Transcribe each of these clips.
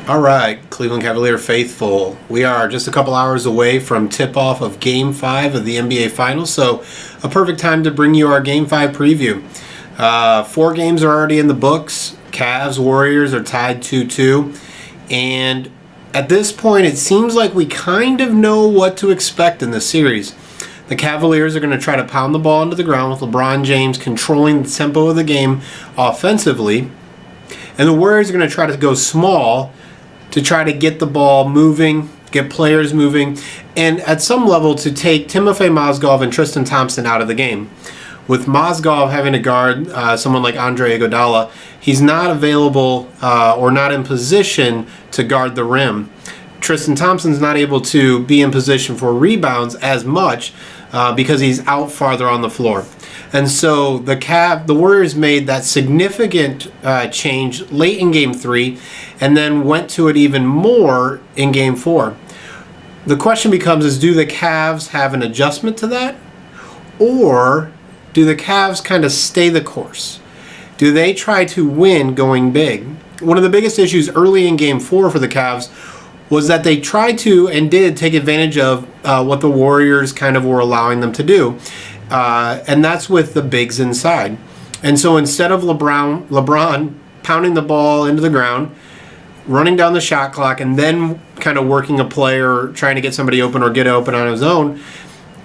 All right, Cleveland Cavalier faithful. We are just a couple hours away from tip-off of Game 5 of the NBA Finals, so a perfect time to bring you our Game 5 preview. 4 games are already in the books. Cavs, Warriors are tied 2-2, and at this point it seems like we kind of know what to expect in this series. The Cavaliers are going to try to pound the ball into the ground with LeBron James controlling the tempo of the game offensively, and the Warriors are going to try to go small to try to get the ball moving, get players moving, and at some level to take Timofey Mozgov and Tristan Thompson out of the game. With Mozgov having to guard someone like Andre Iguodala, he's not available or not in position to guard the rim. Tristan Thompson's not able to be in position for rebounds as much because he's out farther on the floor. And so the Warriors made that significant change late in Game 3 and then went to it even more in Game 4. The question becomes is, do the Cavs have an adjustment to that? Or do the Cavs kind of stay the course? Do they try to win going big? One of the biggest issues early in Game 4 for the Cavs was that they tried to and did take advantage of what the Warriors kind of were allowing them to do. And that's with the bigs inside. And so instead of LeBron pounding the ball into the ground, running down the shot clock, and then kind of working a play or trying to get somebody open or get open on his own,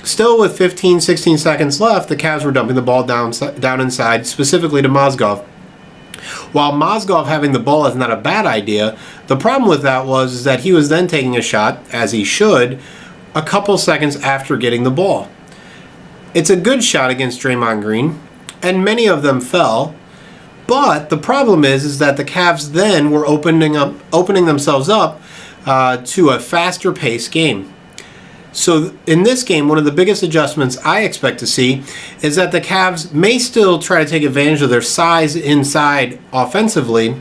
still with 15, 16 seconds left, the Cavs were dumping the ball down inside, specifically to Mozgov. While Mozgov having the ball is not a bad idea, the problem with that was that he was then taking a shot, as he should, a couple seconds after getting the ball. It's a good shot against Draymond Green, and many of them fell, but the problem is that the Cavs then were opening themselves up to a faster paced game. So in this game, one of the biggest adjustments I expect to see is that the Cavs may still try to take advantage of their size inside offensively,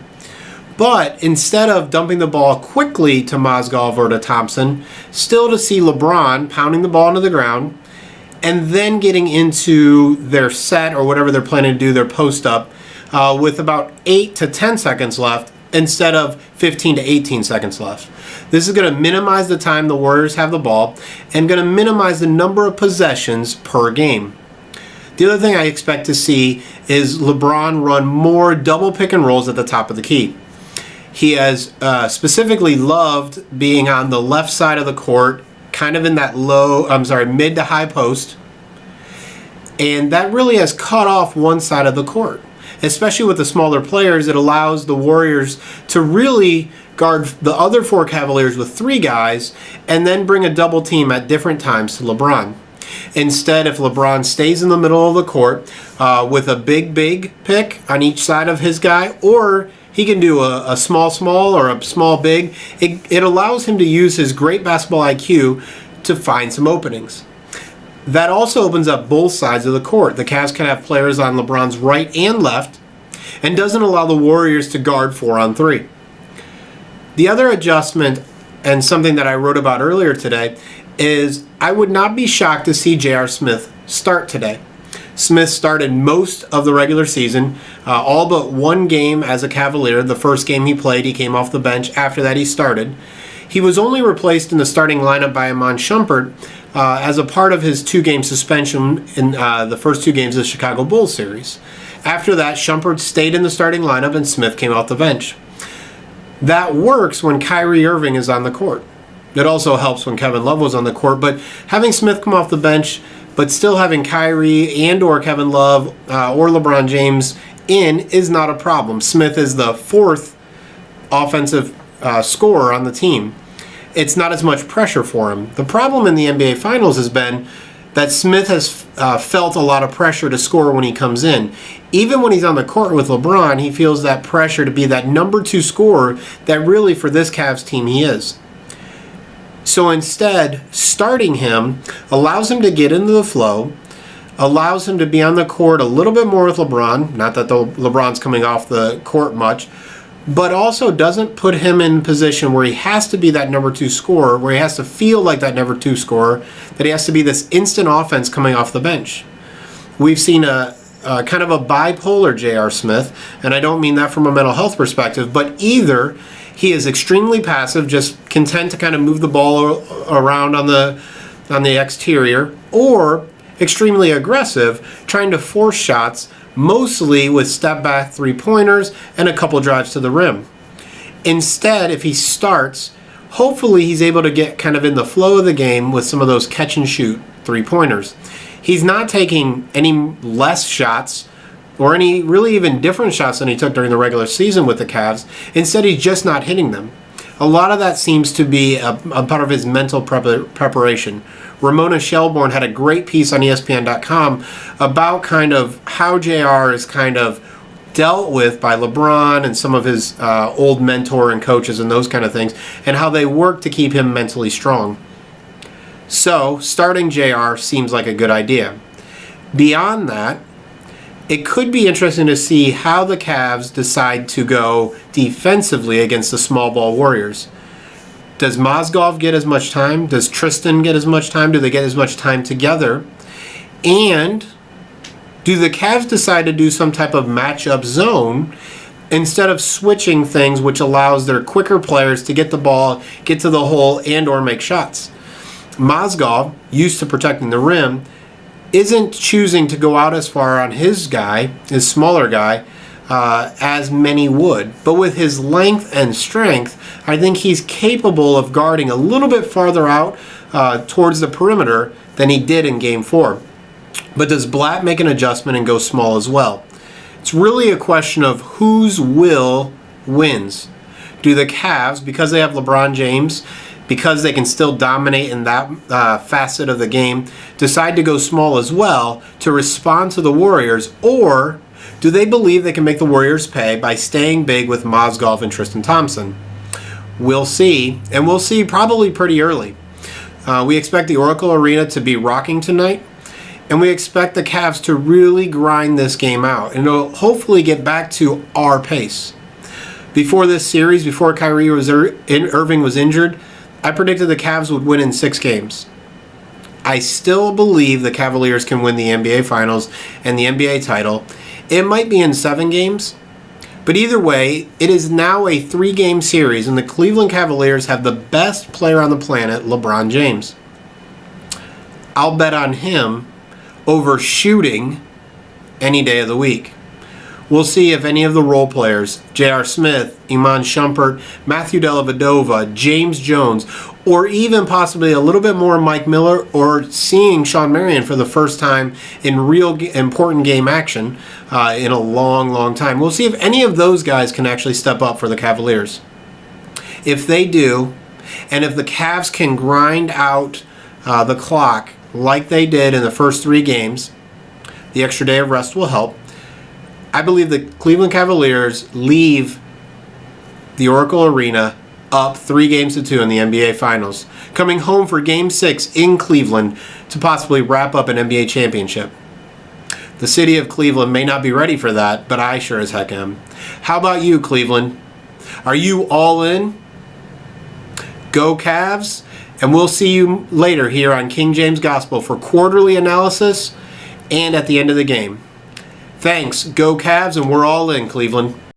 but instead of dumping the ball quickly to Mozgov or to Thompson, still to see LeBron pounding the ball into the ground and then getting into their set or whatever they're planning to do, their post-up, with about 8 to 10 seconds left instead of 15 to 18 seconds left. This is going to minimize the time the Warriors have the ball and going to minimize the number of possessions per game. The other thing I expect to see is LeBron run more double pick and rolls at the top of the key. He has specifically loved being on the left side of the court, kind of in that mid to high post, and that really has cut off one side of the court. Especially with the smaller players, it allows the Warriors to really guard the other 4 Cavaliers with 3 guys and then bring a double team at different times to LeBron. Instead, if LeBron stays in the middle of the court with a big pick on each side of his guy, or he can do a small or a small big, it allows him to use his great basketball IQ to find some openings. That also opens up both sides of the court. The Cavs can have players on LeBron's right and left and doesn't allow the Warriors to guard 4-on-3. The other adjustment, and something that I wrote about earlier today, is I would not be shocked to see J.R. Smith start today. Smith started most of the regular season, all but one game as a Cavalier. The first game he played, he came off the bench. After that, he started. He was only replaced in the starting lineup by Iman Shumpert as a part of his 2-game suspension in the first 2 games of the Chicago Bulls series. After that, Shumpert stayed in the starting lineup and Smith came off the bench. That works when Kyrie Irving is on the court. It also helps when Kevin Love was on the court, but having Smith come off the bench, but still having Kyrie and or Kevin Love or LeBron James in is not a problem. Smith is the 4th offensive scorer on the team. It's not as much pressure for him. The problem in the NBA Finals has been that Smith has felt a lot of pressure to score when he comes in. Even when he's on the court with LeBron, he feels that pressure to be that number 2 scorer that really for this Cavs team he is. So instead, starting him allows him to get into the flow, allows him to be on the court a little bit more with LeBron, not that LeBron's coming off the court much, but also doesn't put him in position where he has to be that number 2 scorer, where he has to feel like that number 2 scorer, that he has to be this instant offense coming off the bench. We've seen a kind of a bipolar J.R. Smith, and I don't mean that from a mental health perspective, but either He is extremely passive, just content to kind of move the ball around on the exterior, or extremely aggressive, trying to force shots, mostly with step back three-pointers and a couple drives to the rim. Instead, if he starts, hopefully he's able to get kind of in the flow of the game with some of those catch and shoot three-pointers. He's not taking any less shots or any really even different shots than he took during the regular season with the Cavs. Instead, he's just not hitting them. A lot of that seems to be a part of his mental preparation. Ramona Shelburne had a great piece on ESPN.com about kind of how JR is kind of dealt with by LeBron and some of his old mentor and coaches and those kind of things, and how they work to keep him mentally strong. So, starting JR seems like a good idea. Beyond that, it could be interesting to see how the Cavs decide to go defensively against the small ball Warriors. Does Mozgov get as much time? Does Tristan get as much time? Do they get as much time together? And do the Cavs decide to do some type of matchup zone instead of switching things, which allows their quicker players to get the ball, get to the hole, and or make shots? Mozgov, used to protecting the rim, isn't choosing to go out as far on his guy, his smaller guy, as many would. But with his length and strength, I think he's capable of guarding a little bit farther out towards the perimeter than he did in Game 4. But does Blatt make an adjustment and go small as well? It's really a question of whose will wins. Do the Cavs, because they have LeBron James, because they can still dominate in that facet of the game, decide to go small as well to respond to the Warriors? Or do they believe they can make the Warriors pay by staying big with Mozgov and Tristan Thompson? We'll see, and we'll see probably pretty early. We expect the Oracle Arena to be rocking tonight, and we expect the Cavs to really grind this game out, and it'll hopefully get back to our pace. Before this series, before Kyrie Irving was injured, I predicted the Cavs would win in 6 games. I still believe the Cavaliers can win the NBA Finals and the NBA title. It might be in 7 games, but either way, it is now a 3-game series, and the Cleveland Cavaliers have the best player on the planet, LeBron James. I'll bet on him over shooting any day of the week. We'll see if any of the role players, J.R. Smith, Iman Shumpert, Matthew Dellavedova, James Jones, or even possibly a little bit more Mike Miller, or seeing Shawn Marion for the first time in real important game action in a long, long time. We'll see if any of those guys can actually step up for the Cavaliers. If they do, and if the Cavs can grind out the clock like they did in the first 3 games, the extra day of rest will help. I believe the Cleveland Cavaliers leave the Oracle Arena up 3-2 in the NBA Finals, coming home for Game 6 in Cleveland to possibly wrap up an NBA championship. The city of Cleveland may not be ready for that, but I sure as heck am. How about you, Cleveland? Are you all in? Go Cavs, and we'll see you later here on King James Gospel for quarterly analysis and at the end of the game. Thanks, go Cavs, and we're all in, Cleveland.